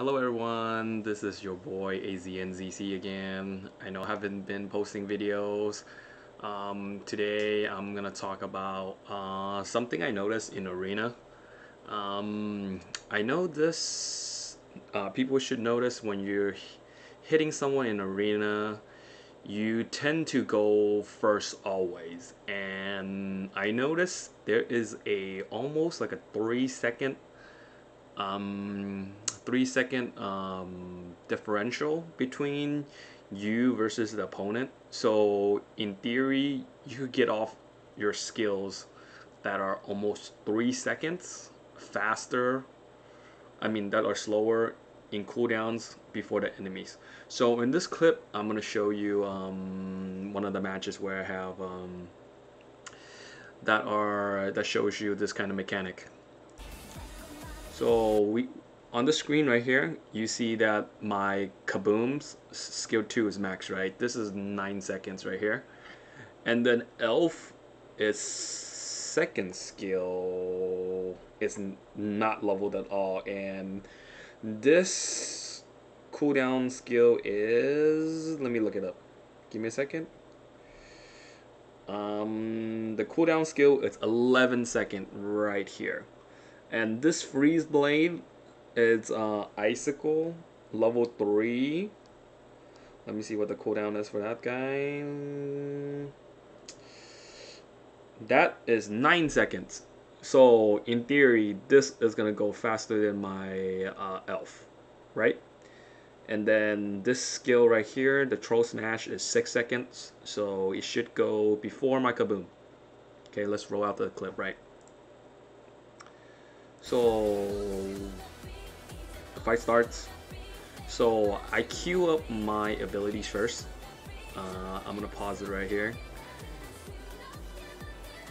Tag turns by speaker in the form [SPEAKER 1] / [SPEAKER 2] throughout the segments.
[SPEAKER 1] Hello everyone, this is your boy AZNZC again. I know I haven't been posting videos. Today I'm gonna talk about something I noticed in Arena. I know this people should notice when you're hitting someone in Arena, you tend to go first always. And I noticed there is a almost like a 3 second um, 3 second differential between you versus the opponent. So in theory, you could get off your skills that are almost 3 seconds faster. I mean, that are slower in cooldowns before the enemies. So in this clip, I'm gonna show you one of the matches where I have that shows you this kind of mechanic. So we on the screen right here, you see that my Kaboom's skill 2 is max, right? This is 9 seconds right here. And then Elf is second skill is not leveled at all. And this cooldown skill is, let me look it up. Give me a second. The cooldown skill is 11 second right here. And this freeze blade is icicle level 3. Let me see what the cooldown is for that guy. That is 9 seconds. So in theory, this is gonna go faster than my elf, right? And then this skill right here, the troll smash, is 6 seconds. So it should go before my Kaboom. Okay, let's roll out the clip, right? So the fight starts. So I queue up my abilities first. I'm gonna pause it right here.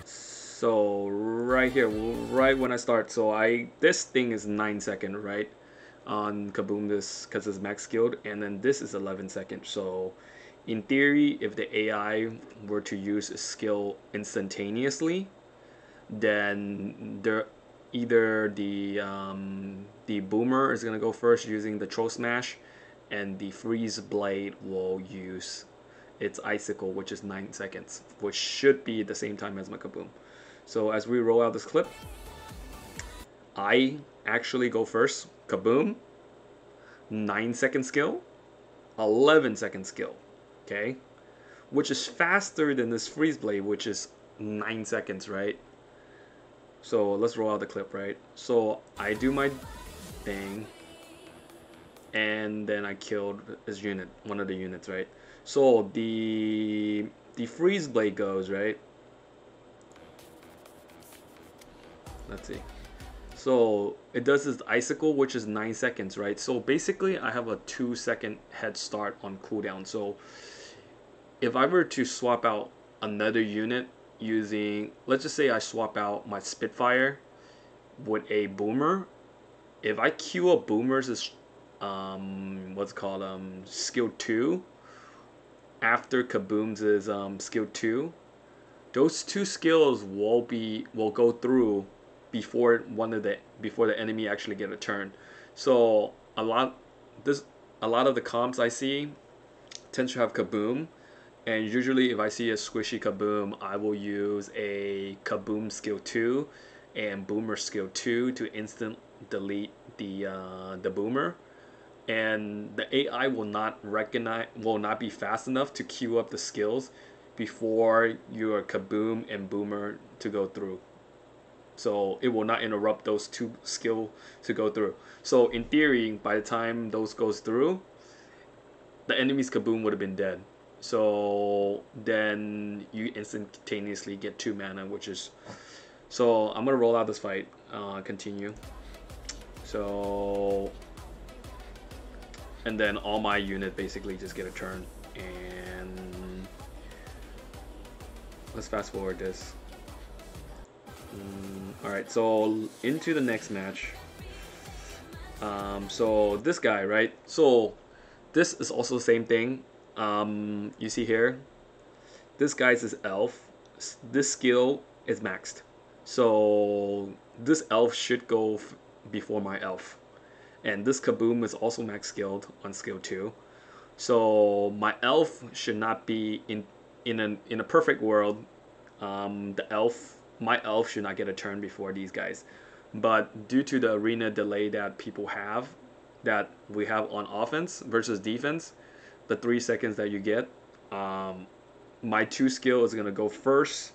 [SPEAKER 1] So right here, right when I start, so this thing is 9 seconds, right? On Kaboom, this because it's max skilled, and then this is 11 seconds. So in theory, if the AI were to use a skill instantaneously, then either the boomer is gonna go first using the troll smash, and the freeze blade will use its icicle, which is 9 seconds, which should be the same time as my Kaboom. So as we roll out this clip, I actually go first. Kaboom, 9 second skill, 11 second skill, okay, which is faster than this freeze blade, which is 9 seconds, right? So let's roll out the clip, right? So I do my thing, and then I killed this unit, one of the units, right? So the freeze blade goes, right? Let's see. So it does this icicle, which is 9 seconds, right? So basically I have a 2-second head start on cooldown. So if I were to swap out another unit using, let's just say I swap out my Spitfire with a boomer, if I queue up boomers as what's called skill 2 after Kaboom's is skill 2, those two skills will go through before the enemy actually get a turn. So a lot of the comps I see tend to have Kaboom, and usually if I see a squishy Kaboom, I will use a Kaboom skill 2 and boomer skill 2 to instant delete the boomer, and the AI will not be fast enough to queue up the skills before your Kaboom and boomer to go through. So it will not interrupt those two skill to go through. So in theory, by the time those goes through, the enemy's Kaboom would have been dead. So then you instantaneously get 2 mana, which is... So I'm gonna roll out this fight. Continue. So... And then all my unit basically just get a turn. And... let's fast forward this. Alright, so into the next match. So this guy, right? So this is also the same thing. You see here, this guy's is elf. This skill is maxed. So this elf should go before my elf. And this Kaboom is also max skilled on skill 2. So my elf should not be in a perfect world. My elf should not get a turn before these guys. But due to the arena delay that we have on offense versus defense, the 3 seconds that you get, my 2 skill is gonna go first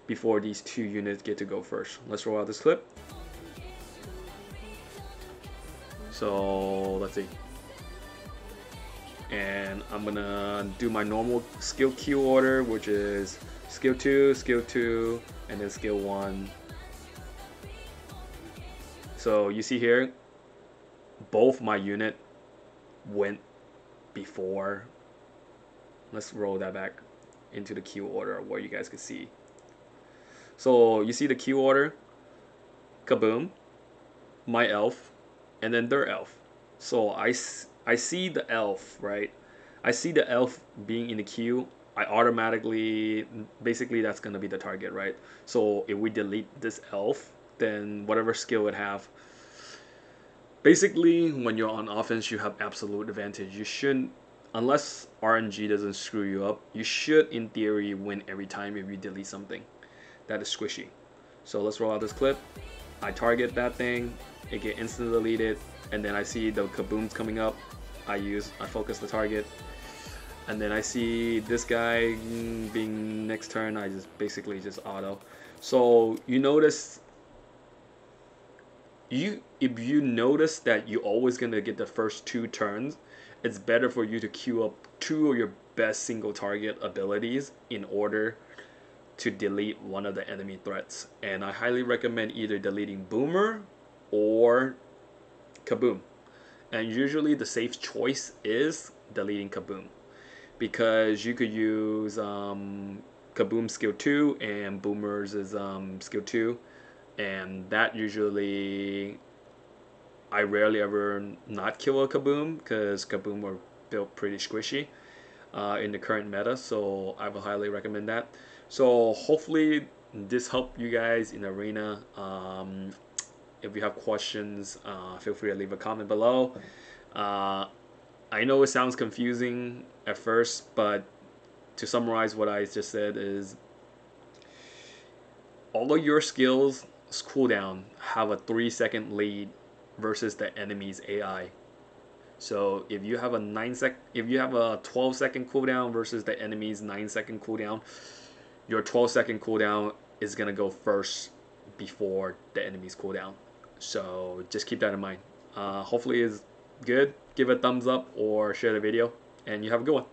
[SPEAKER 1] before these 2 units get to go first. Let's roll out this clip. So let's see. And I'm gonna do my normal skill queue order, which is skill 2, and then skill 1. So you see here, both my unit went before. Let's roll that back into the queue order where you guys can see. So you see the queue order, Kaboom, my elf, and then their elf. So I see the elf, right? I see the elf being in the queue. I automatically, basically that's gonna be the target, right? So if we delete this elf, then whatever skill it have, basically when you're on offense, you have absolute advantage. You shouldn't, unless RNG doesn't screw you up, you should in theory win every time if you delete something that is squishy. So let's roll out this clip. I target that thing, it get instantly deleted, and then I see the kabooms coming up. I focus the target, and then I see this guy being next turn. I just basically just auto. So you notice, if you notice that you're always gonna get the first 2 turns, it's better for you to queue up 2 of your best single target abilities in order to delete one of the enemy threats. And I highly recommend either deleting Boomer or Kaboom. And usually the safe choice is deleting Kaboom, because you could use Kaboom skill 2 and Boomer's is skill 2, and that usually, I rarely ever not kill a Kaboom because Kaboom are built pretty squishy in the current meta, so I would highly recommend that. So hopefully this helped you guys in arena. If you have questions, feel free to leave a comment below. I know it sounds confusing at first, but to summarize what I just said is, all of your skills cooldown have a 3-second lead versus the enemy's AI. So if you have a 12-second cooldown versus the enemy's 9-second cooldown, your 12-second cooldown is gonna go first before the enemy's cooldown. So just keep that in mind. Hopefully it's good. Give it a thumbs up or share the video, and you have a good one.